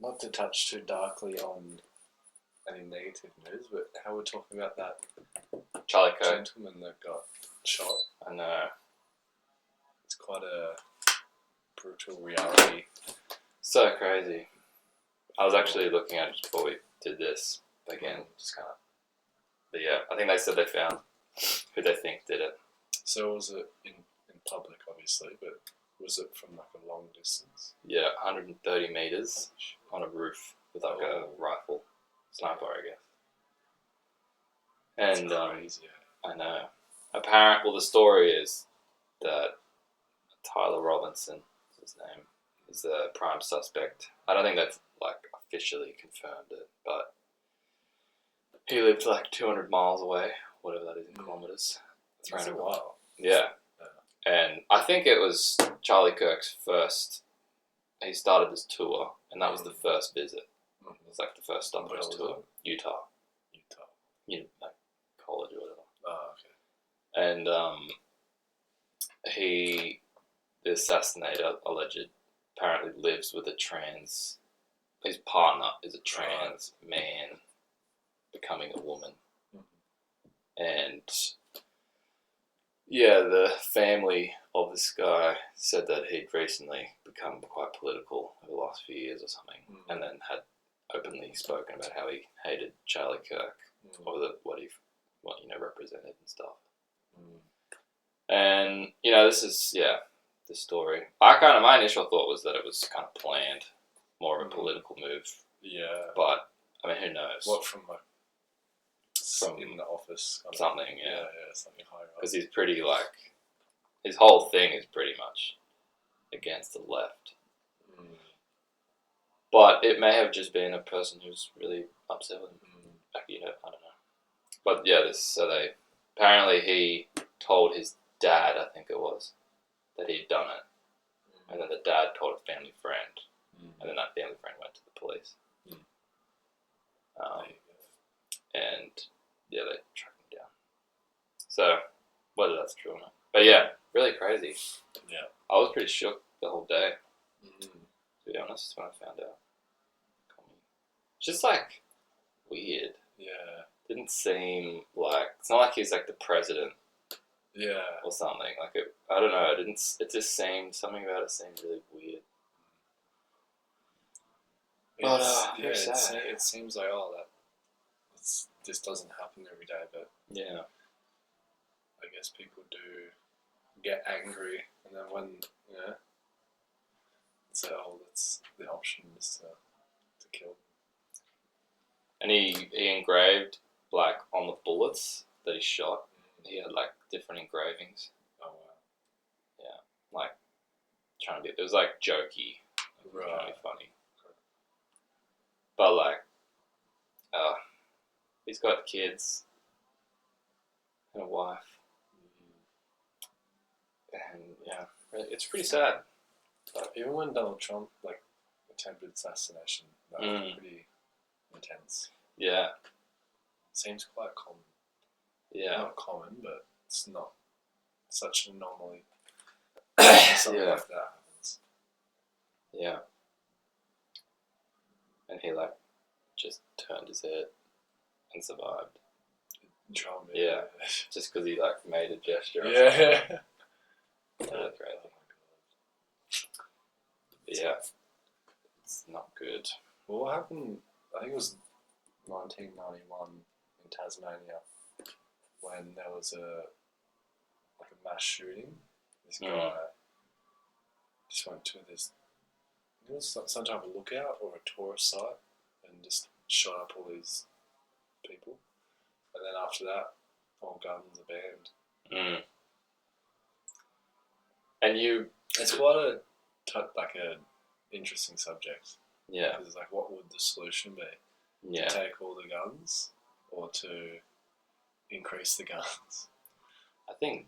not to touch too darkly on any negative news, but how we're talking about that Charlie Kirk. gentleman that got shot. I know. It's quite a brutal reality. So crazy. I was actually looking at it before we did this again, just kind of. But yeah, I think they said they found who they think did it. So was it in public, obviously, but was it from like a long distance? Yeah, 130 meters on a roof with like a rifle, sniper, I guess. And crazy. I know. Apparently, well, the story is that Tyler Robinson, is his name, is the prime suspect. I don't think they've like officially confirmed it, but he lived like 200 miles away, whatever that is in kilometers. That's a while. Yeah. And I think it was Charlie Kirk's first. He started this tour, and that was the first visit. It was like the first stop of his tour. Utah. Like college or whatever. Oh, okay. And the assassinator, alleged, apparently lives with his partner is a trans man becoming a woman. And yeah, the family of this guy said that he'd recently become quite political over the last few years or something, and then had openly spoken about how he hated Charlie Kirk or what he represented and stuff. And this is the story. My initial thought was that it was kind of planned, more of a political move. Yeah. But I mean, who knows? What from in the office? Something, yeah, something higher up. Because he's pretty his whole thing is pretty much against the left. But it may have just been a person who's really upset with him. I don't know. But yeah, apparently he told his dad, I think it was, that he'd done it. And then the dad told a family friend. And then that family friend went to the police. And yeah, they tracked him down. So, whether that's true or not. But yeah, really crazy. Yeah. I was pretty shook the whole day, to be honest, when I found out. It's just weird. Yeah. Didn't seem it's not like he's like the president. Yeah. Or something. I don't know, it just seemed, something about it seemed really weird. But, it seems like, this doesn't happen every day, but yeah, I guess people do get angry, and then when that's the option is to kill. And he engraved on the bullets that he shot. He had different engravings. Oh wow! Yeah, trying to be. It was jokey, right. Trying to be funny. But he's got kids and a wife, and yeah, it's pretty sad. But even when Donald Trump attempted assassination, that was pretty intense. Yeah, seems quite common. Yeah, not common, but it's not such an anomaly. Something like that happens. Yeah. And he just turned his head and survived. Trump, yeah. Just because he made a gesture. Yeah. Really crazy. Yeah. It's not good. Well, what happened? I think it was 1991 in Tasmania when there was a mass shooting. This guy just went to this. It was some type of lookout or a tourist site, and just shot up all these people. And then after that, all guns are banned. And it's quite a interesting subject. Yeah. Because it's what would the solution be? Yeah. To take all the guns, or to increase the guns? I think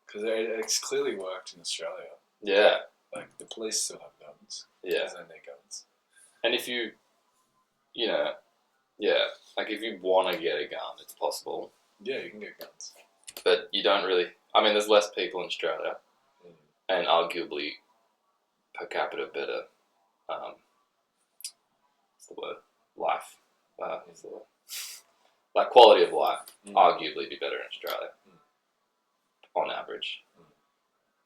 because it's clearly worked in Australia. Yeah. The police still have guns. Yeah. Because they need guns. And if you, if you want to get a gun, it's possible. Yeah, you can get guns. But you don't really. I mean, there's less people in Australia, and arguably per capita better the word? Life. What's the word? Like quality of life, arguably be better in Australia, on average.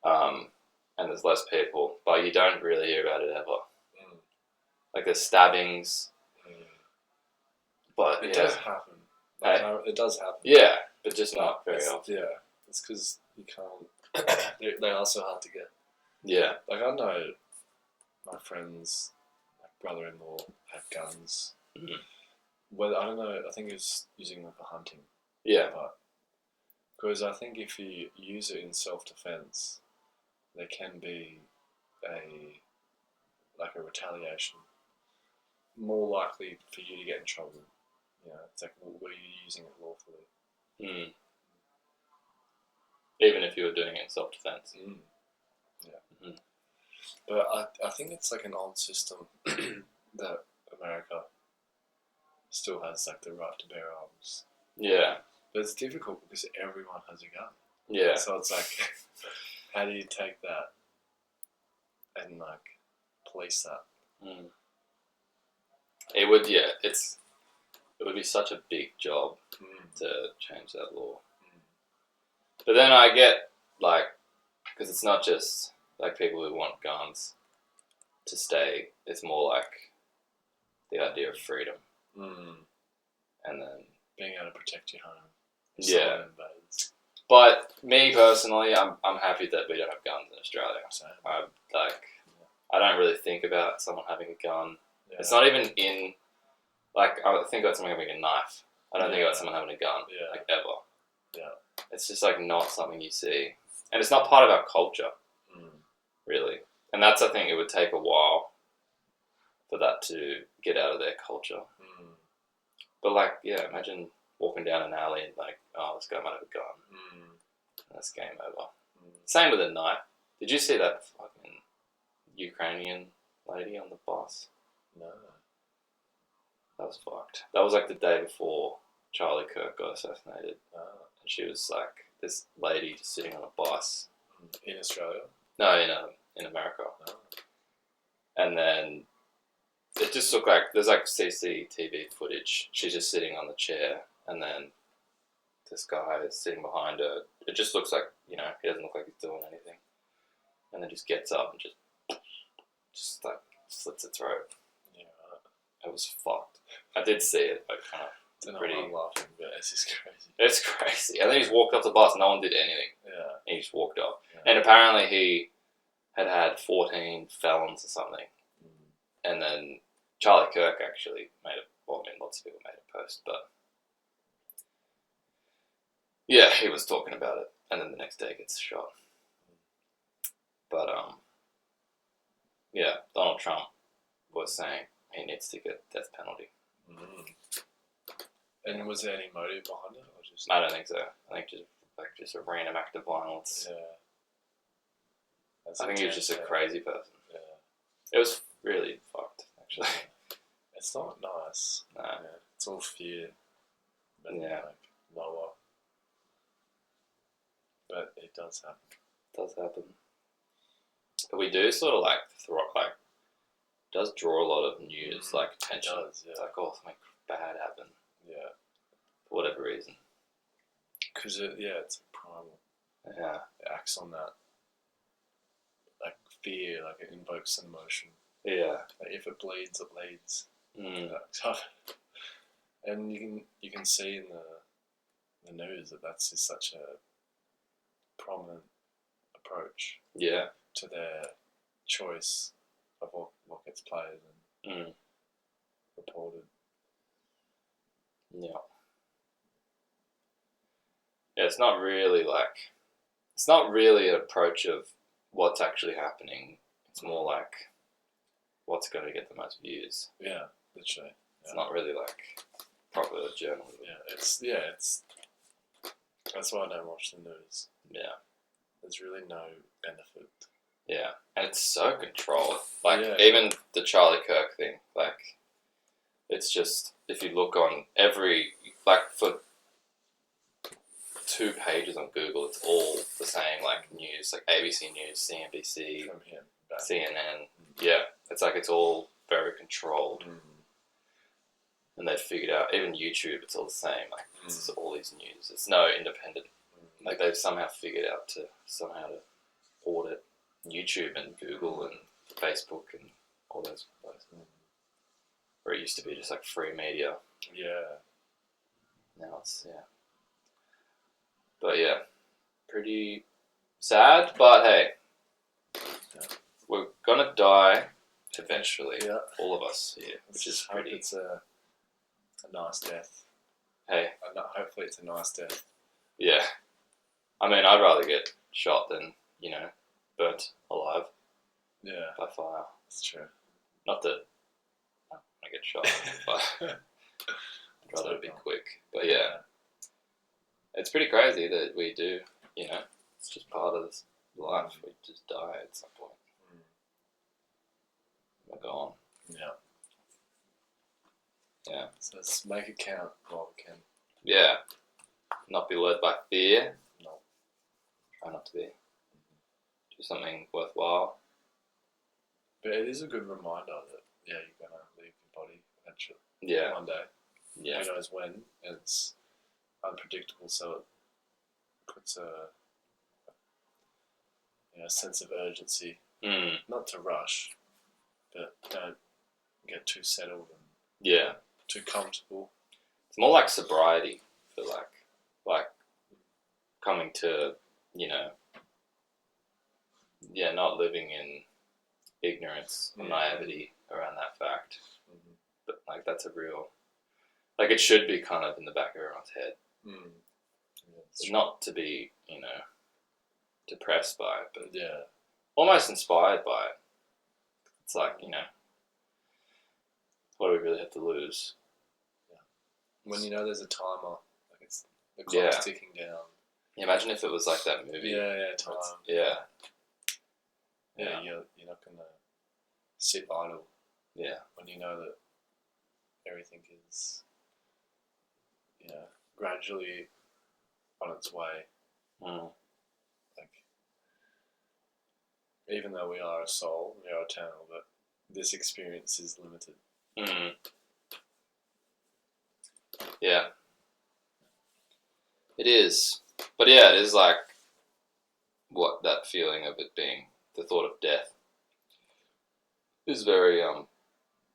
And there's less people, but you don't really hear about it ever. Like there's stabbings, but it does happen. It does happen. Yeah, but just not very often. Yeah, it's because you can't. They are so hard to get. Yeah. Like I know my friends, like brother-in-law, have guns. Whether I don't know, I think it's using them for hunting. Yeah. But because I think if you use it in self-defense, there can be a retaliation. More likely for you to get in trouble. You know, it's like, were you using it lawfully? Even if you were doing it in self-defense. Yeah. But I think it's like an old system that America still has like the right to bear arms. Yeah. But it's difficult because everyone has a gun. Yeah. So it's like, how do you take that and like police that? It would, it would be such a big job to change that law. But then I get, like, because it's not just, like, people who want guns to stay. It's more like the idea of freedom. And then being able to protect your home. Yeah. But me personally, I'm happy that we don't have guns in Australia. I don't really think about someone having a gun. Yeah. It's not even in, like, I think about someone having a knife. I don't think about someone having a gun, like, ever. Yeah. It's just, like, not something you see. And it's not part of our culture, really. And that's, I think, it would take a while for that to get out of their culture. But, like, yeah, imagine walking down an alley and, like, oh, this guy might have a gun. And that's game over. Same with a knife. Did you see that fucking Ukrainian lady on the bus? No. That was fucked. That was like the day before Charlie Kirk got assassinated. And she was like this lady just sitting on a bus. In Australia? No, in America. And then it just looked like there's like CCTV footage. She's just sitting on the chair, and then this guy is sitting behind her. It just looks like, he doesn't look like he's doing anything. And then just gets up and just like slits her throat. Yeah, right. It was fucked. I did see it, but kind of. I'm laughing, but it's just crazy. It's crazy. And then he just walked off the bus. No one did anything. Yeah. And he just walked off. Yeah. And apparently he had 14 felons or something. And then Charlie Kirk actually lots of people made a post, but yeah, he was talking about it. And then the next day gets shot. But, yeah, Donald Trump was saying he needs to get death penalty. And was there any motive behind it, or just? I don't think so. I think just a random act of violence. Yeah. I think he was just a crazy person. Yeah. It was really fucked, actually. It's not nice. No. Yeah. It's all fear. And lower. But it does happen. It does happen. But we do sort of does draw a lot of news, like attention. It does, yeah. It's like, oh, something bad happened. Yeah. For whatever reason. Because it's primal. Yeah. It acts on that, like fear, like it invokes an emotion. Yeah. Like if it bleeds, it leads. And you can see in the news that's just such a prominent approach. Yeah. To their choice of what gets played and reported. Yeah. Yeah, it's not really an approach of what's actually happening. It's more like what's going to get the most views. Yeah, literally. It's not really like proper journalism. Yeah, it's that's why I don't watch the news. Yeah. There's really no benefit. Yeah, and it's so controlled. Like, even the Charlie Kirk thing, like, it's just, if you look on for 2 pages on Google, it's all the same, like, news, like ABC News, CNBC, From him, CNN. Yeah, it's like it's all very controlled. and they've figured out, even YouTube, it's all the same. Like, it's all these news. It's no independent. Like, they've somehow figured out to audit YouTube and Google and Facebook and all those places. Where it used to be just like free media. Yeah. Now it's, But yeah, pretty sad, but hey, we're gonna die eventually. Yeah. All of us here, which is hope pretty. it's a nice death. Hey. Hopefully it's a nice death. Yeah. I mean, I'd rather get shot than, burnt alive. Yeah. By fire. That's true. Not that I get shot, but I'd rather it be quick. But yeah. It's pretty crazy that we do, it's just part of this life. We just die at some point. We're gone. Yeah. Yeah. So let's make it count while we can. Yeah. Not be led by fear. No. Try not to be. Do something worthwhile. But it is a good reminder that, you're going to leave your body eventually. Yeah. One day. Yeah. Who knows when. And it's unpredictable, so it puts a sense of urgency. Not to rush, but don't get too settled and too comfortable. It's more like sobriety, I feel like coming to, not living in ignorance or naivety around that fact. But like that's a real, like it should be kind of in the back of everyone's head. It's not to be, depressed by it, but almost inspired by it. It's like, what do we really have to lose? When there's a timer, like it's the clock's ticking down. Imagine if it was like that movie. Time. You're not gonna sit idle. Yeah. When you know that everything is, gradually on its way. Like, even though we are a soul, we are eternal, but this experience is limited. Yeah. It is. But yeah, it is like what that feeling of it being, the thought of death is very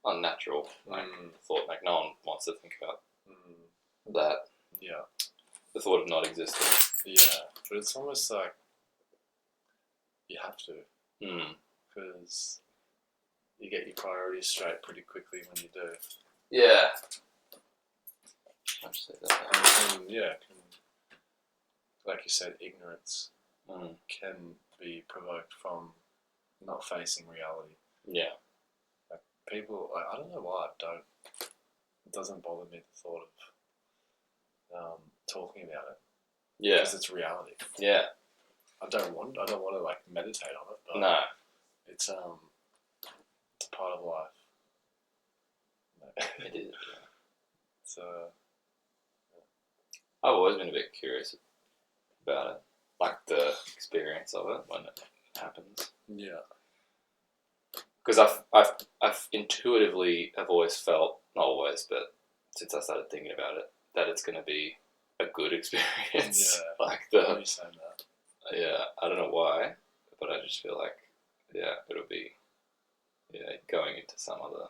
unnatural. Like thought, like no one wants to think about that. Yeah. The thought of not existing. Yeah. But it's almost like you have to. Because you get your priorities straight pretty quickly when you do. Yeah. I'll just say that. And like you said, ignorance can be provoked from not facing reality. Yeah. Like people, I don't know why it doesn't bother me the thought of talking about it. Yeah. Because it's reality. Yeah. I don't want to like meditate on it, but no. It's a part of life. It is. Yeah. So I've always been a bit curious about it, like the experience of it when it happens. Yeah. Because I've intuitively have always felt, not always, but since I started thinking about it, that it's going to be a good experience. Yeah. Like you saying that? Yeah, I don't know why, but I just feel like it'll be going into some other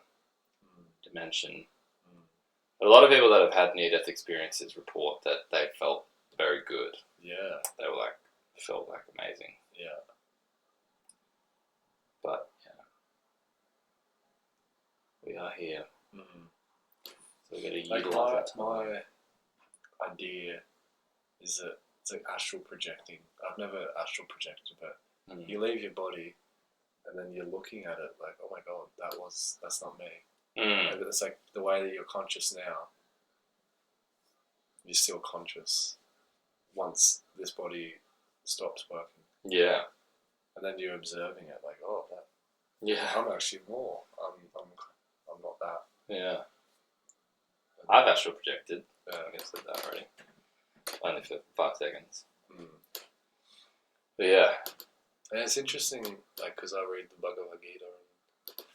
dimension. But a lot of people that have had near-death experiences report that they felt very good. Yeah. They were felt amazing. Yeah. But we are here. So we got to utilize our time. My idea is that it's like astral projecting. I've never astral projected, but you leave your body and then you're looking at it like, oh my god, that's not me. It's like the way that you're conscious now, you're still conscious once this body stops working. Yeah. And then you're observing it like, oh, yeah, I'm actually more. I'm not that. Yeah. I've astral projected. I think I said that already. Only for 5 seconds. But yeah. And it's interesting, like, because I read the Bhagavad Gita and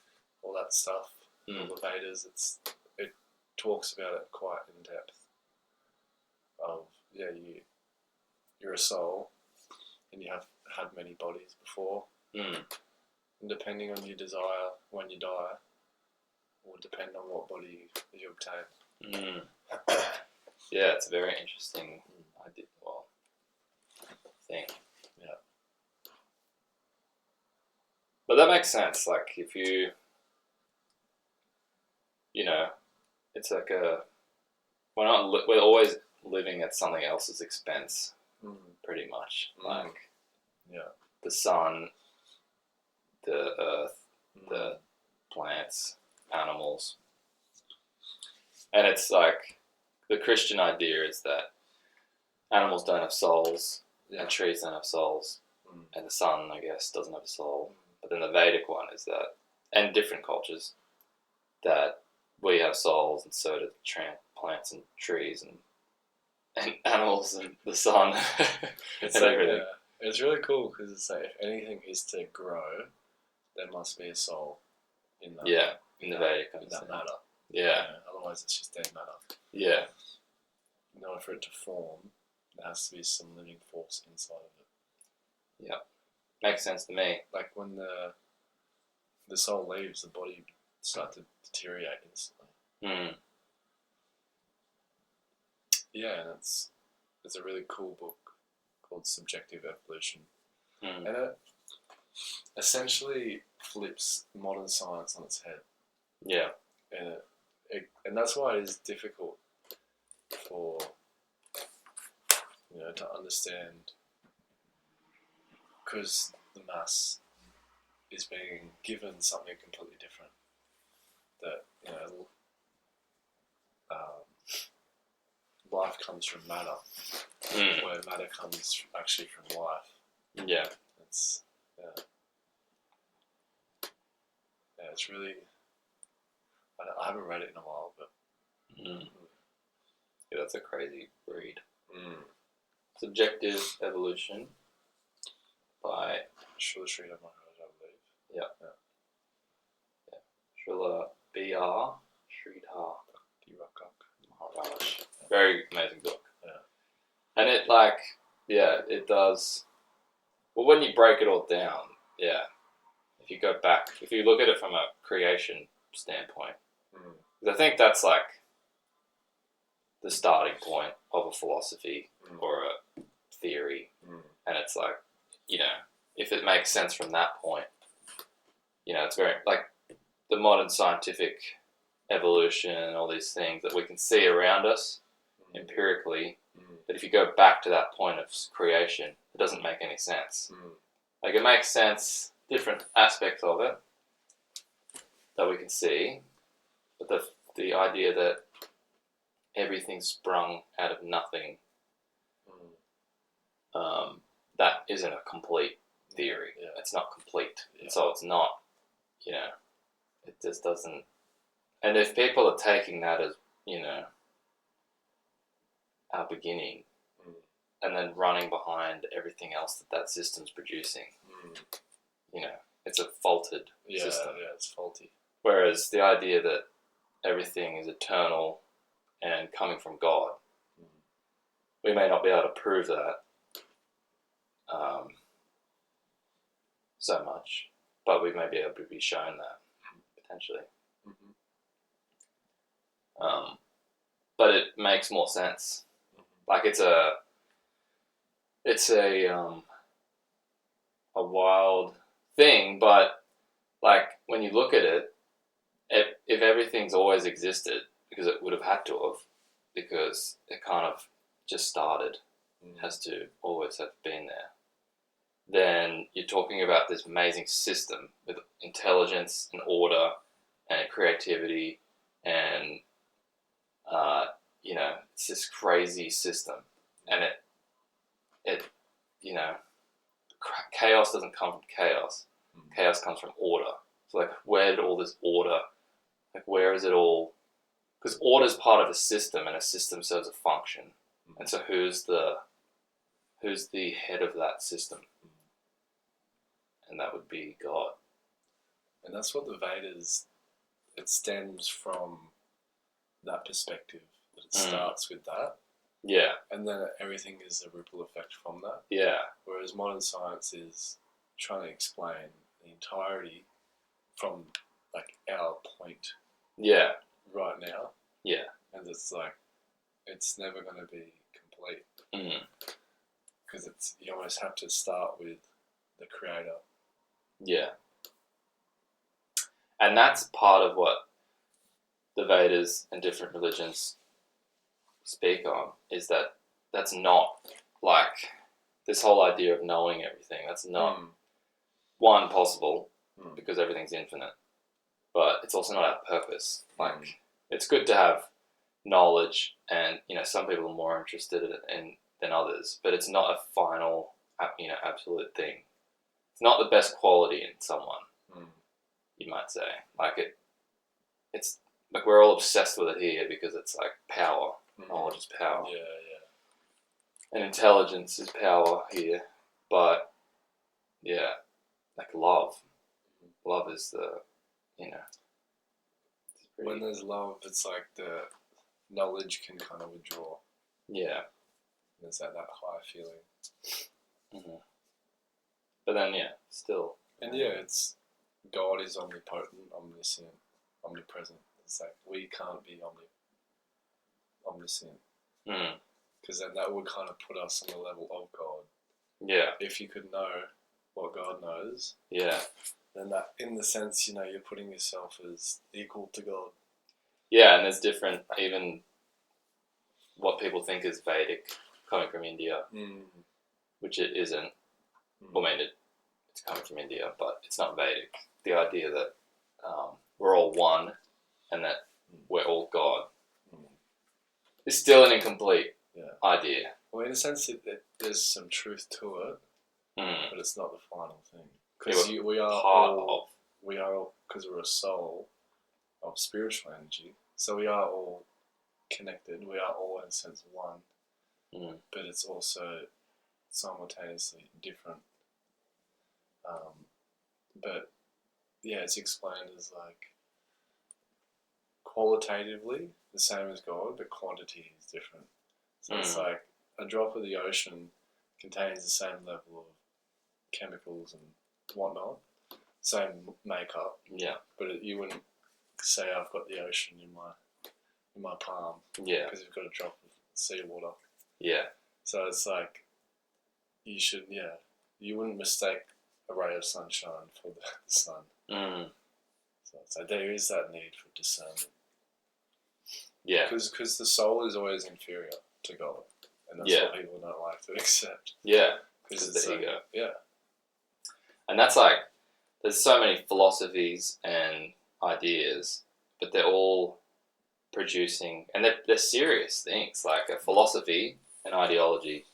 all that stuff, all the Vedas. talks about it quite in depth. You're a soul, and you have had many bodies before, Mm. and depending on your desire when you die, will depend on what body you obtain. Mm. Yeah, it's a very interesting idea. Well, thing. Yeah. But that makes sense. Like if it's like we're always living at something else's expense, pretty much. Like the sun, the earth, the plants, animals, and it's like the Christian idea is that animals don't have souls, and trees don't have souls, and the sun, I guess, doesn't have a soul. But then the Vedic one is that, and different cultures, that we have souls, and so do plants and trees and animals and the sun It's and like, everything. it's really cool because it's like if anything is to grow, there must be a soul in that. Yeah, in the Vedic in that matter. Yeah. Otherwise, it's just dead matter. Yeah. In order for it to form, there has to be some living force inside of it. Yeah. Makes sense to me. Like when the soul leaves, the body starts to deteriorate instantly. Mm. Yeah, and it's a really cool book called Subjective Evolution. Mm. And it essentially flips modern science on its head. Yeah. And that's why it is difficult for to understand, because the mass is being given something completely different. That life comes from matter, where matter comes actually from life. Yeah. It's it's really. I haven't read it in a while, but yeah, that's a crazy read. Subjective Evolution by Srila Maharaj, I believe. Yeah. Srila B.R. Sridhar Maharaj. Very amazing book. Yeah. And it it does. Well, when you break it all down, if you go back, if you look at it from a creation standpoint, I think that's like the starting point of a philosophy or a theory, and it's like, if it makes sense from that point, it's very like the modern scientific evolution and all these things that we can see around us empirically. But if you go back to that point of creation, it doesn't make any sense. Like it makes sense, different aspects of it that we can see, but the idea that everything sprung out of nothing, that isn't a complete theory. It's not complete, so it's not. It just doesn't. And if people are taking that as our beginning, and then running behind everything else that system's producing, it's a faulted system. Yeah, it's faulty. Whereas the idea that everything is eternal and coming from God, we may not be able to prove that so much, but we may be able to be shown that potentially. But it makes more sense. Like it's a wild thing, but like when you look at it, if everything's always existed, because it would have had to have, because it kind of just started, has to always have been there, then you're talking about this amazing system with intelligence and order and creativity and it's this crazy system, and it chaos doesn't come from chaos. Chaos comes from order. So like, where did all this order, like where is it all? Because order is part of a system, and a system serves a function. And so who's the head of that system? And that would be God. And that's what the Vedas, it stems from that perspective. That it starts with that, Yeah. and then everything is a ripple effect from that. Yeah. Whereas modern science is trying to explain the entirety from like our point Yeah. right now, Yeah. and it's like it's never going to be complete because you almost have to start with the creator. Yeah. And that's part of what the Vedas and different religions speak on, is that that's not like this whole idea of knowing everything. That's not one possible because everything's infinite, but it's also not our purpose. Like it's good to have knowledge, and some people are more interested in than others, but it's not a final absolute thing. It's not the best quality in someone, you might say. Like it's like we're all obsessed with it here because it's like power. Knowledge is power. Yeah. And intelligence is power here. But yeah, like love. Love is the When there's love, it's like the knowledge can kind of withdraw. Yeah. There's that high feeling. But then still. And it's God is omnipotent, omniscient, omnipresent. It's like we can't be omniscient. Because then that would kind of put us on the level of God. Yeah. If you could know what God knows. Yeah. Then that, in the sense, you're putting yourself as equal to God. Yeah, and there's different, even what people think is Vedic, coming from India, which it isn't. Well, I mean, it's coming from India, but it's not Vedic. The idea that we're all one and that we're all God is still an incomplete idea. Well, in a sense, there's some truth to it, but it's not the final thing. Because we are all, because we're a soul of spiritual energy, so we are all connected. We are all, in a sense, one, but it's also simultaneously different. But it's explained as like qualitatively the same as God, but quantity is different. So it's like a drop of the ocean contains the same level of chemicals and whatnot, same makeup. Yeah. But you wouldn't say I've got the ocean in my palm. Yeah. Because you've got a drop of seawater. Yeah. So it's like you wouldn't mistake a ray of sunshine for the sun. So there is that need for discernment. Yeah. Because the soul is always inferior to God, and that's what people don't like to accept. Yeah. Because it's the ego. Yeah. And that's like, there's so many philosophies and ideas, but they're all producing, and they're serious things. Like a philosophy, an ideology,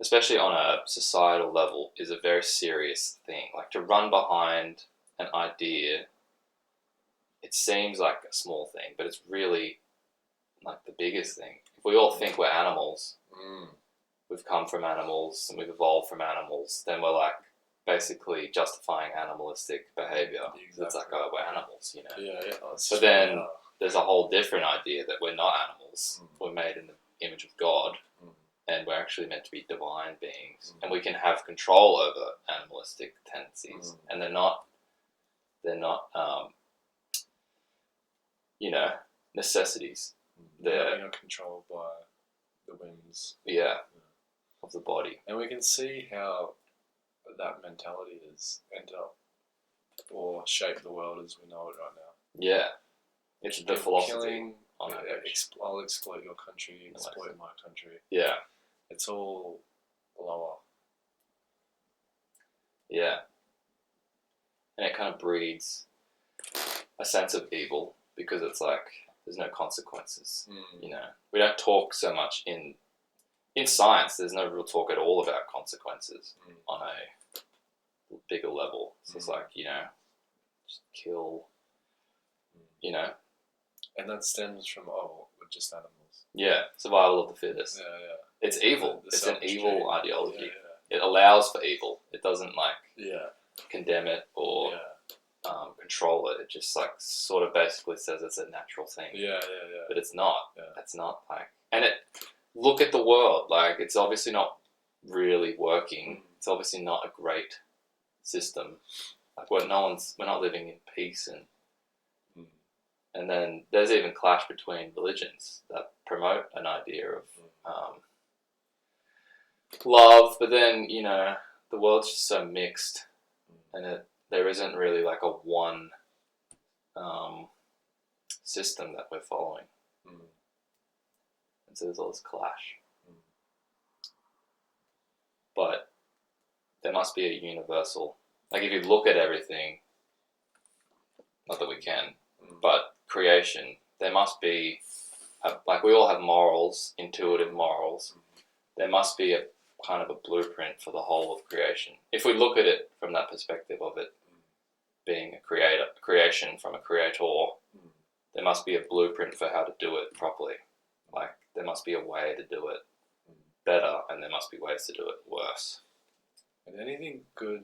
especially on a societal level, is a very serious thing. Like to run behind an idea, it seems like a small thing, but it's really like the biggest thing. If we all think we're animals, we've come from animals and we've evolved from animals, then we're like basically justifying animalistic behavior. Exactly. It's like, oh, we're animals, Yeah. But then there's a whole different idea that we're not animals. We're made in the image of God, and we're actually meant to be divine beings, and we can have control over animalistic tendencies, and they're not necessities. They're not controlled by the whims. Of the body. And we can see how that mentality has ended up or shaped the world as we know it right now. Yeah. It's the philosophy. Killing, I'll exploit your country, you exploit my country. Yeah. It's all lower. Yeah. And it kind of breeds a sense of evil because it's like there's no consequences. We don't talk so much in science. There's no real talk at all about consequences on a bigger level. So it's like just kill. And that stems from we're just animals. Yeah, survival of the fittest. Yeah. It's evil. It's an evil ideology. Yeah. It allows for evil. It doesn't Yeah. condemn it or control it. It just like sort of basically says it's a natural thing. Yeah. But it's not. Yeah. It's not like, and look at the world. Like, it's obviously not really working. It's obviously not a great system. Like, we're not living in peace, and then there's even clash between religions that promote an idea of love, but then the world's just so mixed, and there isn't really like a one system that we're following. And so there's all this clash. But there must be a universal, like, if you look at everything, not that we can, but creation, there must be, like, we all have morals, intuitive morals. There must be a kind of a blueprint for the whole of creation. If we look at it from that perspective of it being a creation from a creator, there must be a blueprint for how to do it properly. Like, there must be a way to do it better, and there must be ways to do it worse. And anything good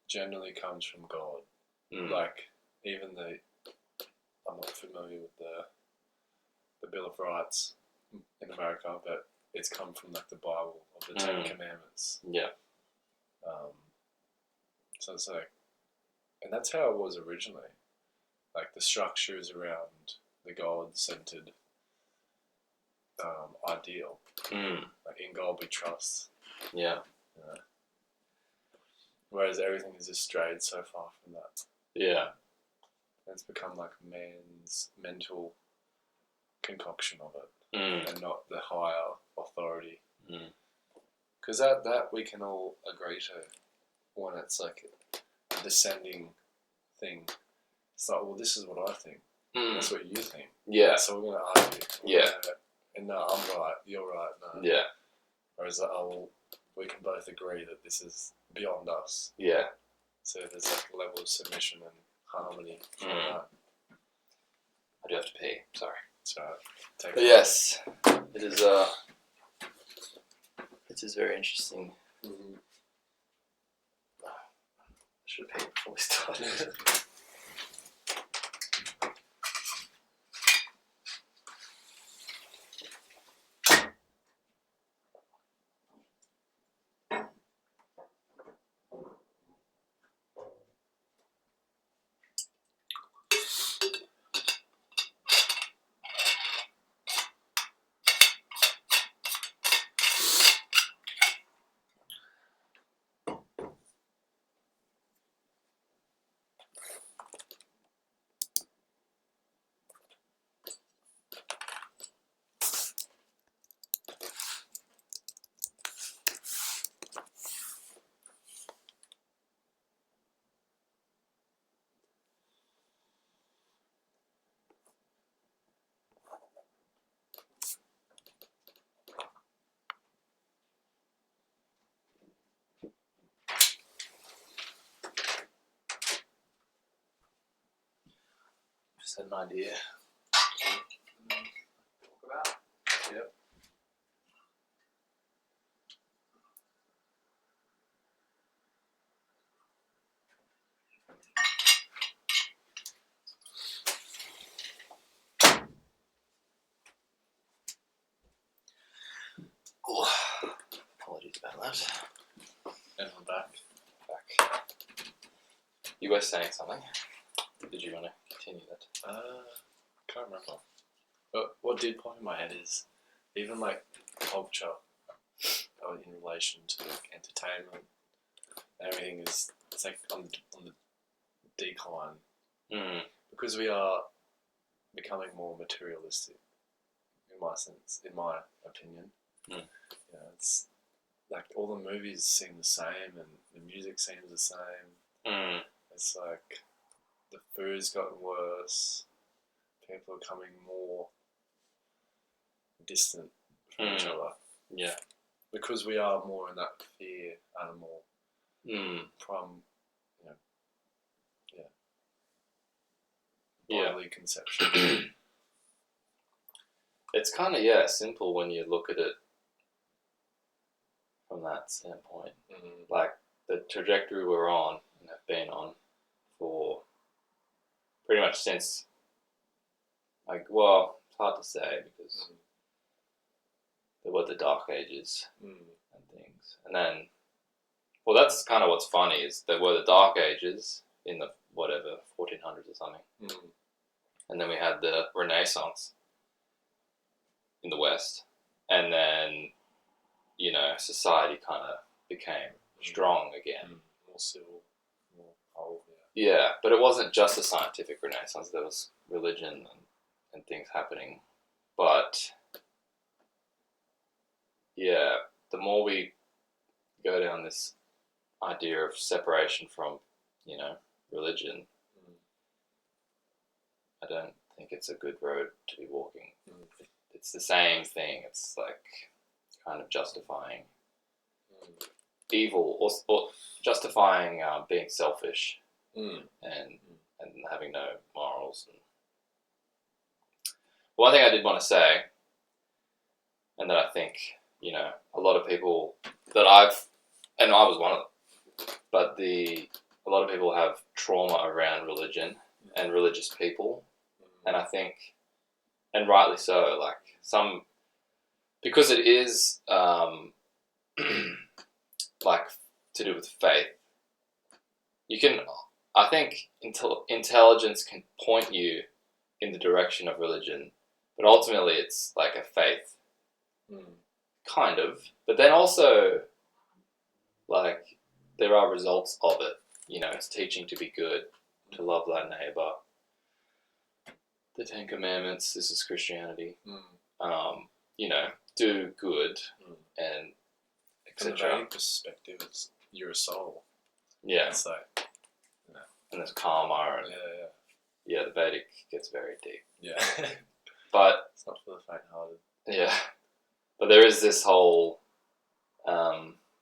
generally comes from God. Like, even I'm not familiar with the Bill of Rights in America, but it's come from like the Bible of the Ten Commandments. Yeah. So it's like, and that's how it was originally. Like, the structure is around the God-centered ideal. Like, in God we trust. Yeah. Whereas everything has just strayed so far from that. Yeah. And it's become like man's mental concoction of it, and not the higher authority. Because that we can all agree to, when it's like a descending thing. It's like, well, this is what I think. That's what you think. Yeah. So we're going to argue. And no, I'm right. You're right. No. Yeah. Whereas, well, we can both agree that this is beyond us. Yeah. So there's like a level of submission and harmony from that. I do have to pee. Sorry. So take But yes, it is. It is very interesting. Mm-hmm. I should have peed before we started. Just had an idea. Talk about. Yep. Apologies about that. And I'm back. Back. You were saying something. Did you want to continue that? Can't remember. But what did pop in my head is even like culture in relation to like entertainment, everything is it's like on the decline because we are becoming more materialistic. In my sense, in my opinion, you know, it's like all the movies seem the same and the music seems the same. It's like the food's gotten worse. People are becoming more distant from each other. Yeah. Because we are more in that fear animal from, bodily conception. It's kind of, simple when you look at it from that standpoint. Like, the trajectory we're on and have been on for much since, like, well, it's hard to say because there were the Dark Ages and things. And then, well, that's kind of what's funny is there were the Dark Ages in the, whatever, 1400s or something. And then we had the Renaissance in the West. And then, you know, society kind of became strong again. More civil, more whole, Yeah, but it wasn't just a scientific renaissance. There was religion and things happening. But, yeah, the more we go down this idea of separation from, you know, religion, I don't think it's a good road to be walking. It's the same thing. It's like kind of justifying evil or justifying being selfish and having no morals. And one thing I did want to say, and that I think, you know, a lot of people that and I was one of them, but a lot of people have trauma around religion and religious people, and I think, and rightly so, like because it is like to do with faith. I think intelligence can point you in the direction of religion, but ultimately it's like a faith, kind of. But then also, like, there are results of it. You know, it's teaching to be good, to love thy neighbor. The Ten Commandments. This is Christianity. You know, do good and From the etc. Vedic perspective, you're a soul. Yeah, It's like, and there's karma. And, yeah, the Vedic gets very deep. yeah. But It's not for the faint-hearted. yeah, but there is this whole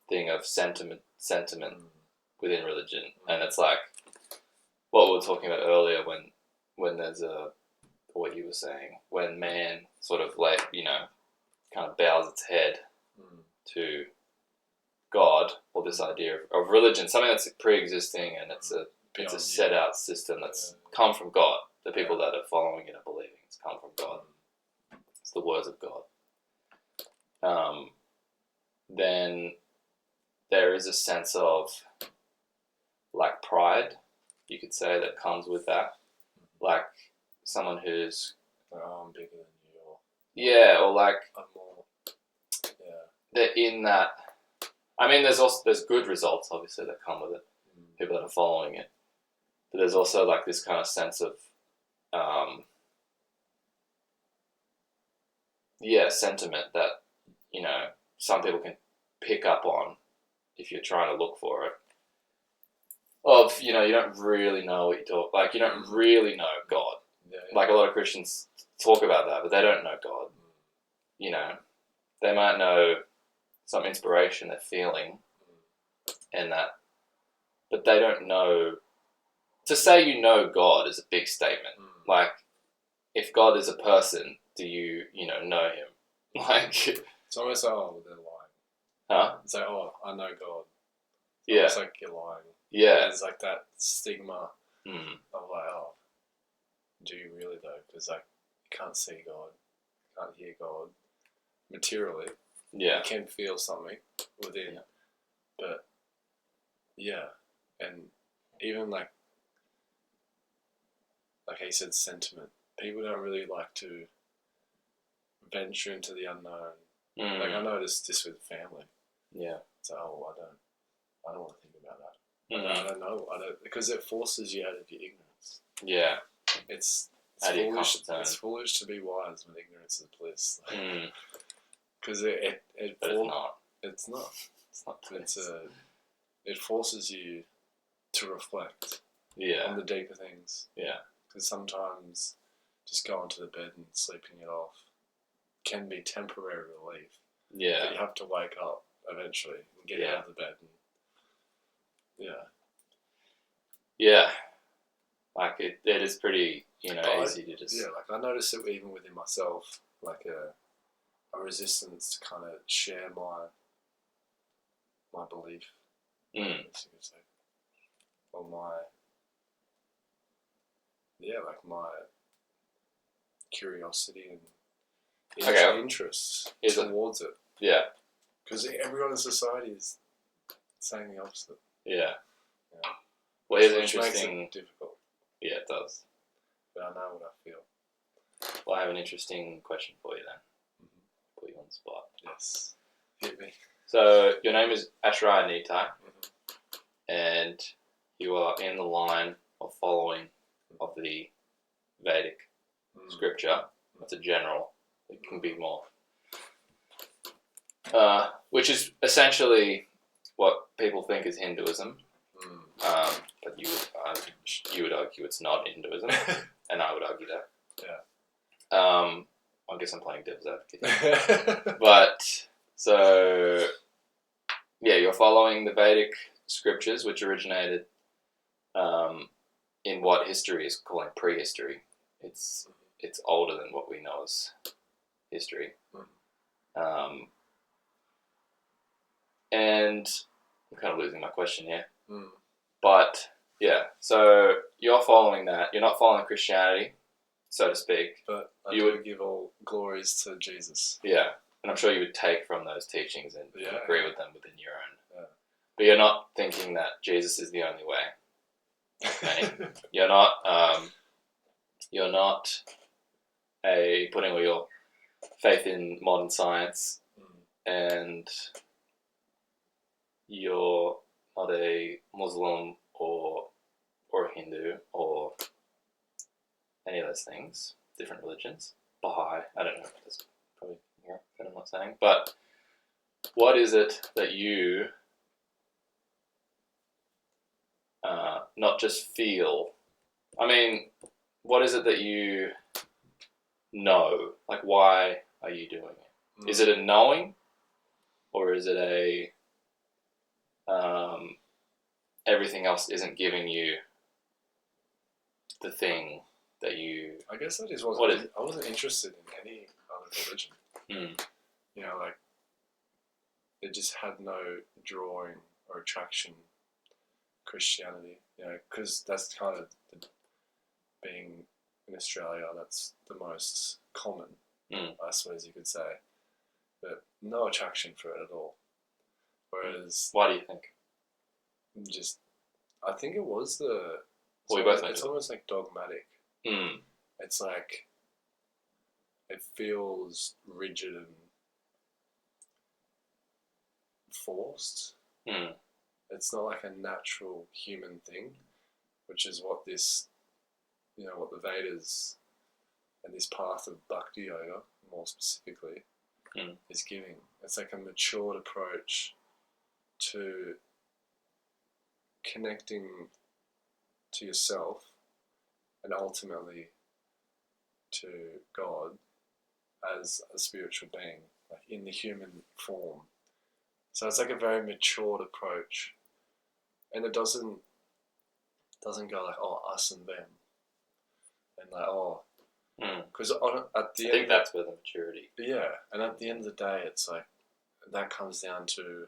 thing of sentiment within religion, and it's like what we were talking about earlier when there's what you were saying, when man sort of like, you know, kind of bows its head to God, or this idea of religion, something that's pre-existing and it's a set out system that's come from God. The people that are following it are believing it's come from God. It's the words of God. Then there is a sense of like pride, you could say, that comes with that. Like someone who's I'm bigger than you, or yeah, or like I'm more. Yeah. they're in that. I mean, there's good results obviously that come with it. People that are following it, but there's also like this kind of sense of sentiment that, you know, some people can pick up on if you're trying to look for it. Of, you know, you don't really know what you talk, like you don't really know God. Like a lot of Christians talk about that, but they don't know God. You know, they might know some inspiration they're feeling and that, but they don't know. To say you know God is a big statement. Like, if God is a person, do you know him? Like, It's almost like, oh, they're lying. huh? It's like, oh, I know God. Yeah. It's like you're lying. Yeah. There's like that stigma of like, oh, do you really though? Because like you can't see God, you can't hear God materially. Yeah. You can feel something within, but yeah, and even like he said, sentiment. People don't really like to venture into the unknown. Like I noticed this with family. Yeah. So I don't want to think about that. I don't know. Because it forces you out of your ignorance. Yeah. It's out of your foolish. comfort zone. It's foolish to be wise when ignorance is bliss. Because it But it's not. It's not. It's not. It forces you to reflect. Yeah. On the deeper things. Yeah. Because sometimes just going to the bed and sleeping it off can be temporary relief. Yeah. But you have to wake up eventually and get out of the bed. And, yeah. Like it is pretty, easy to just... Yeah, like I notice it even within myself, like a resistance to kind of share my belief. I guess you could say. Or like my curiosity and Okay. interest Is it- towards it. Yeah. Because everyone in society is saying the opposite. Yeah. Yeah. Well, here's an Which makes interesting. it difficult. Yeah, it does. But I know what I feel. Well, I have an interesting question for you then. Mm-hmm. Put you on the spot. Yes. Hit me. So your name is Ashrai Nitai, Mm-hmm. and you are in the line of following of the Vedic scripture. That's a general. It can be more. Which is essentially what people think is Hinduism. But you would argue it's not Hinduism, and I would argue that. Yeah. I guess I'm playing devil's advocate. But so yeah, you're following the Vedic scriptures, which originated in what history is calling prehistory. It's older than what we know as history. And I'm kind of losing my question here. But yeah, so you're following that. You're not following Christianity, so to speak. But I You would give all glories to Jesus. Yeah, and I'm sure you would take from those teachings and Yeah. agree with them within your own. Yeah. But you're not thinking that Jesus is the only way. Okay. You're not. You're not putting all your faith in modern science, and you're not a Muslim or a Hindu or any of those things. Different religions. Baha'i. I don't know. That's probably more that I'm not saying. But what is it that you not just feel? I mean, what is it that you know? Like, why are you doing it? Is it a knowing, or is it a everything else isn't giving you the thing that you? I guess I just What wasn't. is- I wasn't interested in any other religion. You know, like it just had no drawing or attraction. Christianity, you know, because that's kind of being in Australia. That's the most common, I suppose you could say. But no attraction for it at all. Whereas, Why do you think? just I think it was the. Well, we both know It's it. almost like dogmatic. It's like it feels rigid and forced. It's not like a natural human thing, which is what this, you know, what the Vedas and this path of Bhakti Yoga, more specifically, is giving. It's like a matured approach to connecting to yourself and ultimately to God as a spiritual being, like in the human form. So it's like a very matured approach, and it doesn't go like, oh, us and them, and like, oh, because at the I end, think that's where the maturity. yeah, and at the end of the day, it's like that comes down to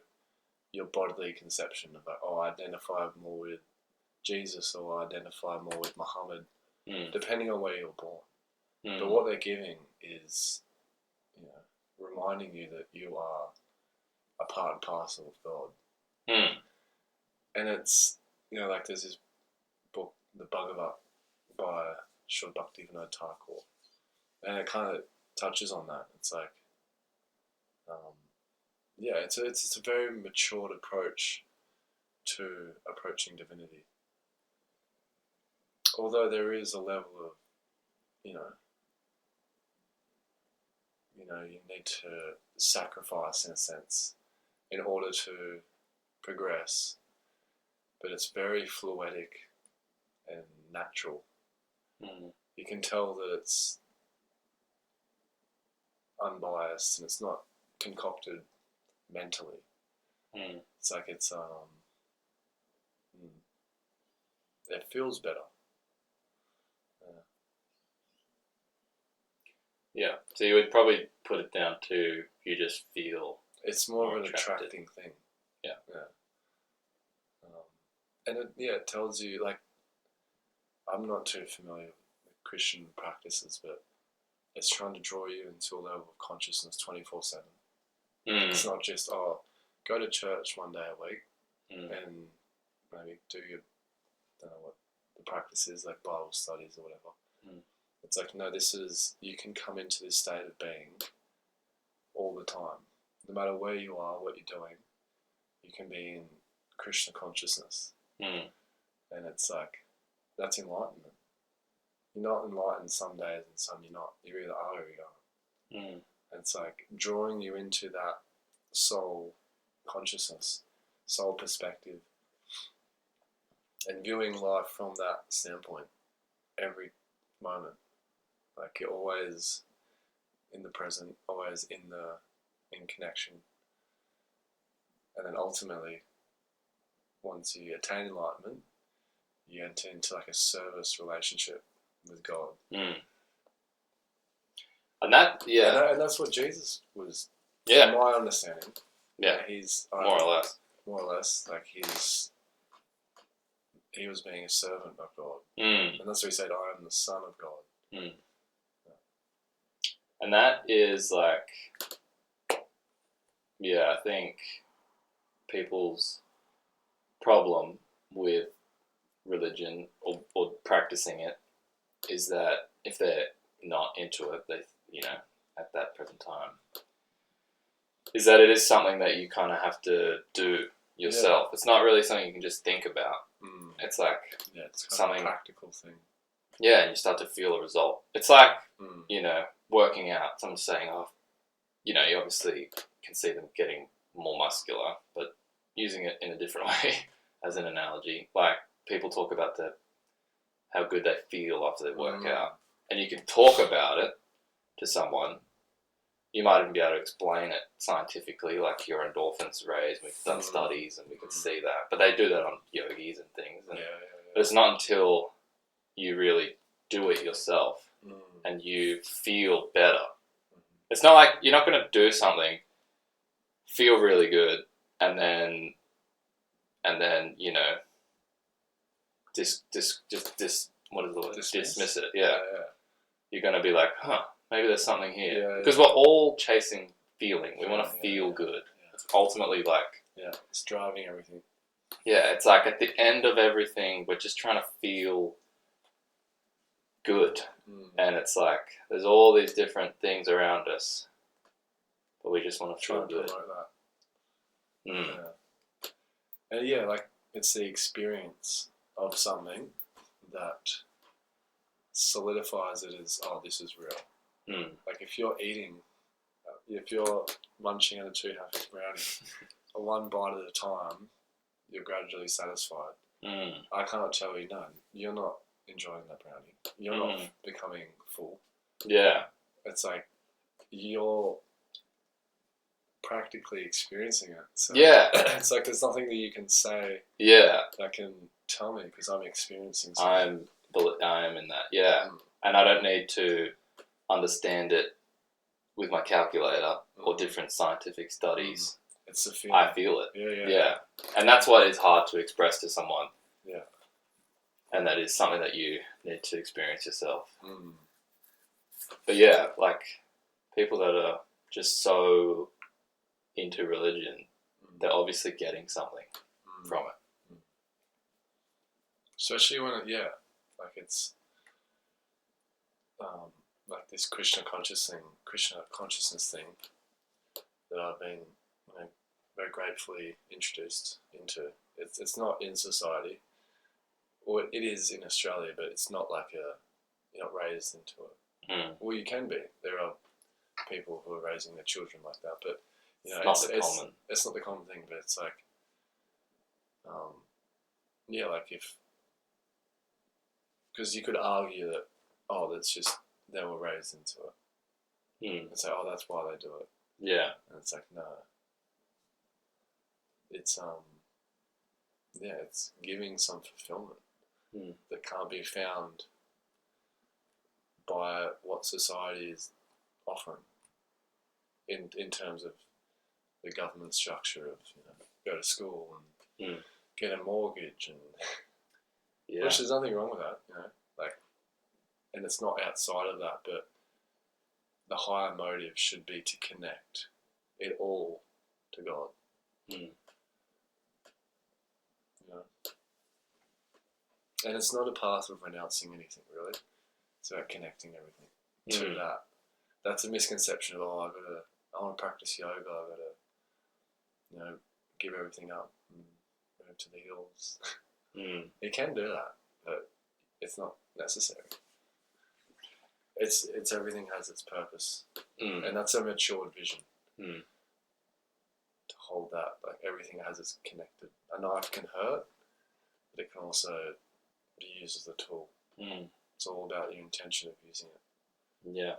your bodily conception of like, oh, I identify more with Jesus or I identify more with Muhammad, depending on where you're born. But what they're giving is, you know, reminding you that you are a part and parcel of God. And it's, you know, like there's this book, The Bhagavat, by Sri Bhaktivinoda Thakur, and it kind of touches on that. It's like, yeah, it's a very matured approach to approaching divinity. Although there is a level of, you know, you need to sacrifice in a sense in order to progress, but it's very fluidic and natural. You can tell that it's unbiased and it's not concocted mentally. It's like it feels better. Yeah, so you would probably put it down to you just feel. It's more More of an attracted. attracting thing. Yeah. And it tells you, like, I'm not too familiar with Christian practices, but it's trying to draw you into a level of consciousness 24/7. It's not just go to church one day a week and maybe do your, don't know what the practice is, like Bible studies or whatever. It's like, no, you can come into this state of being all the time. No matter where you are, what you're doing, you can be in Krishna consciousness. And it's like, that's enlightenment. You're not enlightened some days and some you're not. You either are or you aren't. And it's like drawing you into that soul consciousness, soul perspective, and viewing life from that standpoint every moment. Like you're always in the present, always in connection. And then ultimately, once you attain enlightenment, you enter into like a service relationship with God. And that, and that's what Jesus was. Yeah. From my understanding. Yeah. He's more or less. More or less, like he was being a servant of God, and that's what he said. I am the Son of God. And that is like, I think people's problem with religion or practicing it is that if they're not into it, they, at that present time, is that it is something that you kind of have to do yourself. It's not really something you can just think about. It's like it's kind something of a practical thing. Yeah, and you start to feel a result. It's like working out. Someone's saying, you obviously can see them getting more muscular, but using it in a different way as an analogy. Like people talk about how good they feel after they work out, and you can talk about it to someone. You might even be able to explain it scientifically, like your endorphins raise. We've done studies and we can see that. But they do that on yogis and things. And But it's not until you really do it yourself and you feel better. It's not like you're not going to do something, feel really good, and then what is the word? Dismiss it. Yeah. You're going to be like, maybe there's something here. Because we're all chasing feeling. We want to feel good. It's ultimately like... Yeah, it's driving everything. Yeah, it's like at the end of everything, we're just trying to feel good. And it's like, there's all these different things around us, but we just want to feel good. Like that. And like, it's the experience of something that solidifies it as, this is real. Like if you're munching on a 2 Happies brownie, one bite at a time, you're gradually satisfied. I can't tell you, no, you're not enjoying that brownie. You're not becoming full. Yeah. It's like you're practically experiencing it. So it's like there's nothing that you can say that can tell me because I'm experiencing something. I am in that, and I don't need to understand it with my calculator or different scientific studies. It's the feeling. I feel it. Yeah. And that's what is hard to express to someone. Yeah. And that is something that you need to experience yourself. But like people that are just so into religion, they're obviously getting something from it. Especially when like it's like this Krishna consciousness thing that I've been very gratefully introduced into. It's not in society, or it is in Australia, but it's not like you're not raised into it. Well, you can be. There are people who are raising their children like that, but it's not the common thing. But it's like, like because you could argue that that's just they were raised into it, and say that's why they do it. Yeah, and it's like no. It's it's giving some fulfillment that can't be found by what society is offering in terms of the government structure of go to school and get a mortgage and which there's nothing wrong with that, like and it's not outside of that, but the higher motive should be to connect it all to God. Mm. You know? And it's not a path of renouncing anything, really. It's about connecting everything to that. That's a misconception of, I want to practice yoga, I gotta, give everything up and move to the hills. You can do that, but it's not necessary. It's everything has its purpose, and that's a matured vision. To hold that, like everything has its connected. A knife can hurt, but it can also be used as a tool. It's all about your intention of using it. Yeah.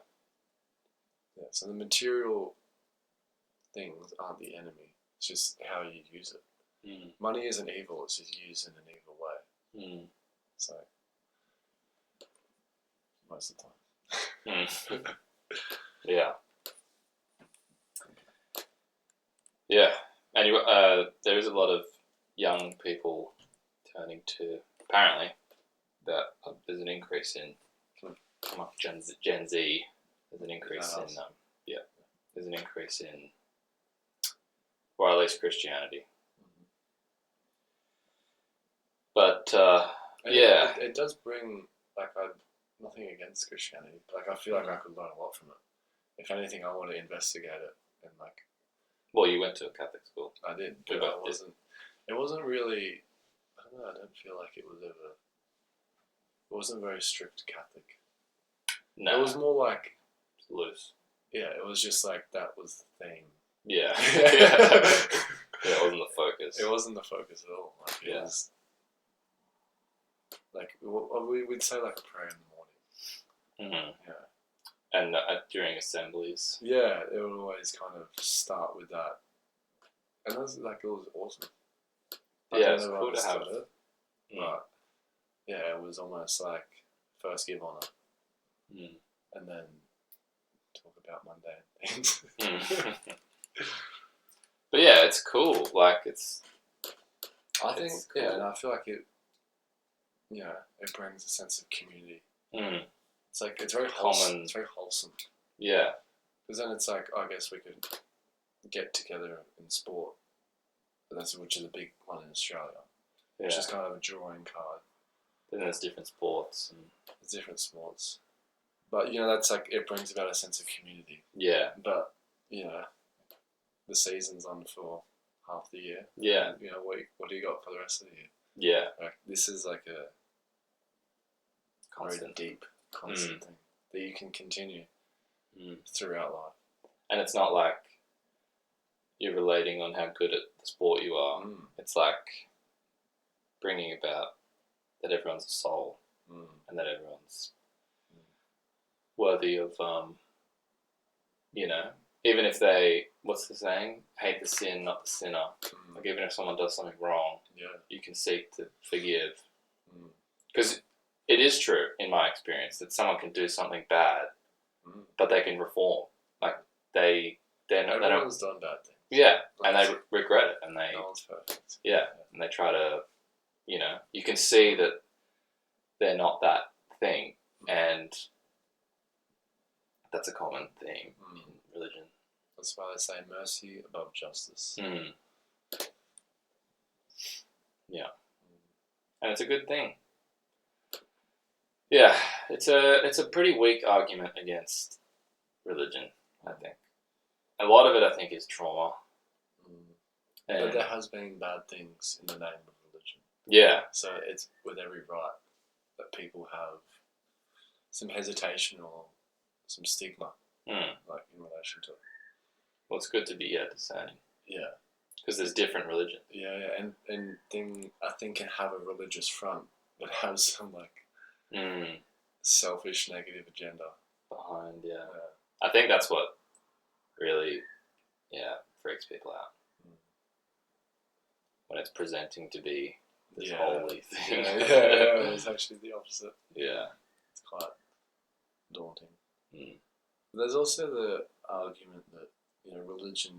Yeah. So the material things aren't the enemy. It's just how you use it. Money isn't evil. It's just used in an evil way. So most of the time. Yeah. Yeah, and there is a lot of young people turning to. Apparently, that there's an increase in Gen Z. There's an increase in There's an increase in, or at least Christianity. But it does bring nothing against Christianity. Like I feel like I could learn a lot from it. If anything, I want to investigate it and like. Well, you went to a Catholic school. I did, but I wasn't. It wasn't really. I don't know. I don't feel like it was ever. It wasn't very strict Catholic. No, it was more like loose. Yeah, it was just like that was the thing. Yeah, yeah, it wasn't the focus. It wasn't the focus at all. Like it was. Like we'd say like a prayer in the morning. Yeah. And during assemblies. Yeah, it would always kind of start with that. And it was awesome. It's cool to have it. But, yeah, it was almost like first give honour. And then talk about mundane things. But yeah, it's cool. Like, I think, cool. and I feel like it brings a sense of community. It's like, it's very wholesome. It's very wholesome. Yeah. Because then it's like, I guess we could get together in sport, which is a big one in Australia, which is kind of a drawing card. Then there's different sports. There's different sports. But, that's like, it brings about a sense of community. Yeah. But, the season's on for half the year. Yeah. What do you got for the rest of the year? Yeah. Like, this is like a constant, very deep, constant thing that you can continue throughout life. And it's not like you're relating on how good at the sport you are. It's like bringing about that everyone's a soul and that everyone's worthy of, even if they, what's the saying? Hate the sin, not the sinner. Like even if someone does something wrong, you can seek to forgive. Because it is true, in my experience, that someone can do something bad, but they can reform. Like everyone's done bad things. Yeah, and they regret it, and no one's perfect. Yeah, and they try to, you can see that they're not that thing, and that's a common theme in religion. That's why they say mercy above justice. Yeah, and it's a good thing. Yeah, it's a pretty weak argument against religion, I think. A lot of it, I think, is trauma. But there has been bad things in the name of religion. Yeah. So it's with every right that people have some hesitation or some stigma, like in relation to it. Well, it's good to be discerning. Yeah. Because there's different religions. Yeah, and I think can have a religious front, but have some selfish negative agenda behind. Yeah. I think that's what really freaks people out when it's presenting to be this holy thing. Yeah, it's actually the opposite. Yeah, it's quite daunting. There's also the argument that religion,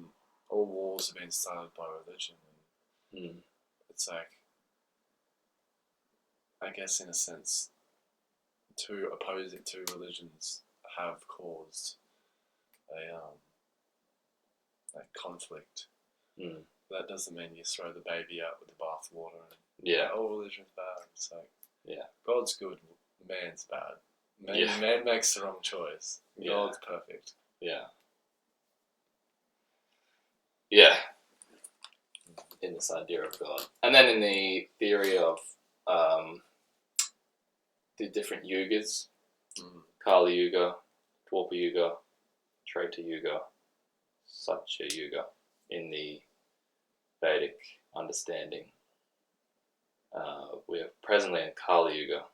all wars have been started by religion, and it's like, I guess in a sense, two opposing two religions have caused a conflict. Mm. That doesn't mean you throw the baby out with the bathwater and Yeah. all religion's bad. It's like God's good, man's bad. Man makes the wrong choice. Yeah. God's perfect. Yeah. Yeah. In this idea of God. And then in the theory of the different yugas, Kali Yuga, Dwapara Yuga, Treta Yuga, Satya Yuga, in the Vedic understanding. We are presently in Kali Yuga.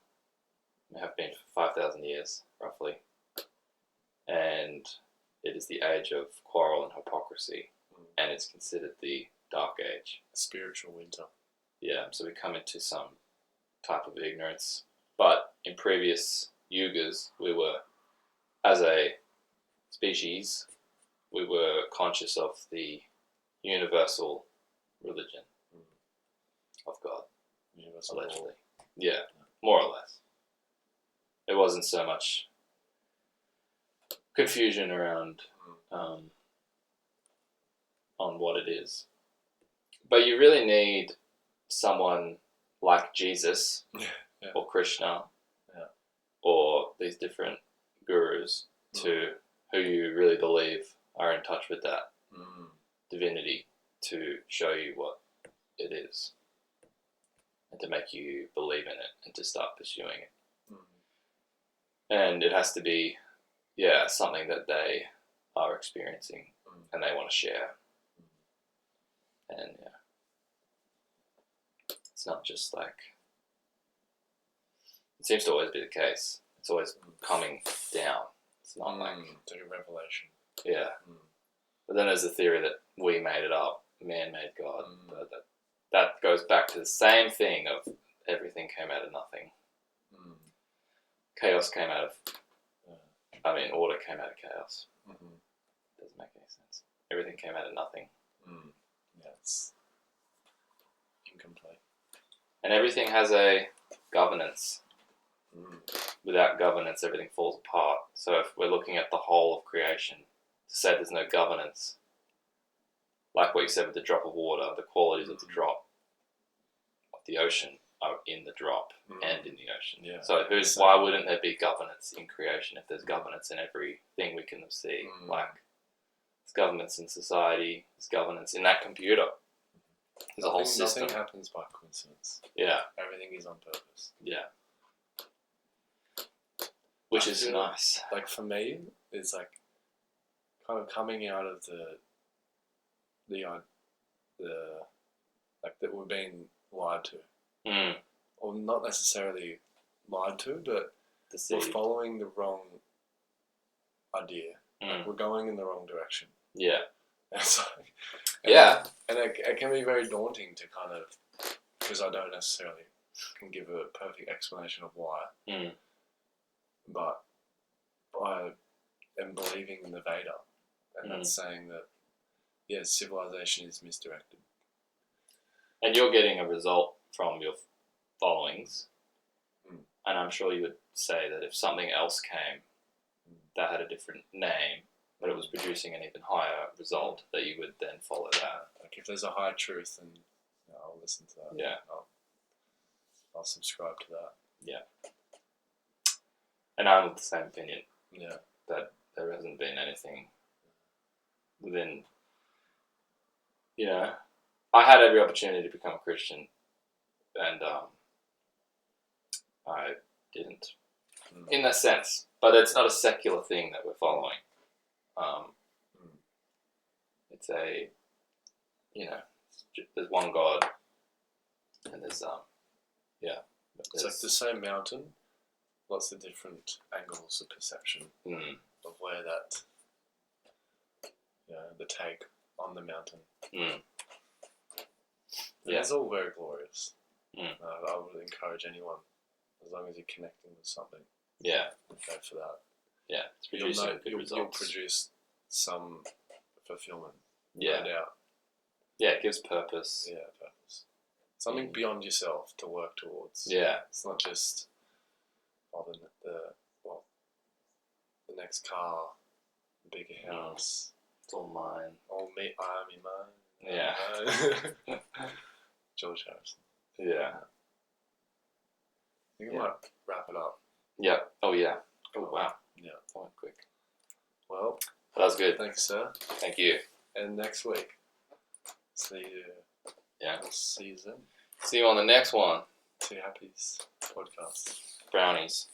We have been for 5,000 years, roughly. And it is the age of quarrel and hypocrisy, and it's considered the dark age. Spiritual winter. Yeah, so we come into some type of ignorance. But in previous yugas, we were, as a species, we were conscious of the universal religion of God, Universal allegedly. law. Yeah, more or less. There wasn't so much confusion around on what it is. But you really need someone like Jesus or Krishna or these different gurus who you really believe are in touch with that divinity to show you what it is and to make you believe in it and to start pursuing it. And it has to be, something that they are experiencing and they want to share. And it's not just like, it seems to always be the case. It's always coming down. It's not like to a revelation. Yeah. But then there's the theory that we made it up, man made God. But that goes back to the same thing of everything came out of nothing. Chaos came out of, order came out of chaos. Doesn't make any sense. Everything came out of nothing. Yeah, it's incomplete. And everything has a governance. Without governance, everything falls apart. So if we're looking at the whole of creation, to say there's no governance, like what you said with the drop of water, the qualities of the drop of the ocean are in the drop and in the ocean. Yeah. So why wouldn't there be governance in creation if there's governance in everything we can see? Like, there's governance in society, there's governance in that computer. There's a whole system. Nothing happens by coincidence. Yeah. Everything is on purpose. Yeah. Which is nice. Like for me, it's like kind of coming out of that we're being lied to. Or not necessarily lied to, but we're following the wrong idea. Like we're going in the wrong direction. Yeah. And it can be very daunting to kind of, because I don't necessarily can give a perfect explanation of why. But I am believing in the Veda, and that's saying that, civilization is misdirected. And you're getting a result from your followings, and I'm sure you would say that if something else came that had a different name, but it was producing an even higher result, that you would then follow that. Like if there's a higher truth, then I'll listen to that. Yeah. I'll subscribe to that. Yeah. And I'm of the same opinion. Yeah. That there hasn't been anything within, I had every opportunity to become a Christian, and I didn't, in a sense. But it's not a secular thing that we're following. It's a, there's one God, and there's it's like the same mountain, lots of different angles of perception of where that, the take on the mountain. It's all very glorious. I would encourage anyone, as long as you're connecting with something. Yeah. Go for that. Yeah, it's producing good results. You'll produce some fulfillment. Yeah. No doubt. Yeah, it gives purpose. Yeah, purpose. Something beyond yourself to work towards. Yeah. It's not just, or the next car, bigger house, It's all mine. all me, Miami mine. Yeah. George Harrison. Yeah. I think we might wrap it up. Yeah. Oh yeah. Oh wow. Yeah. That went quick. Well, That was good. thanks, sir. Thank you. And next week, see you. Yeah. We'll see you then. See you on the next one. Two Happies podcast. Brownies.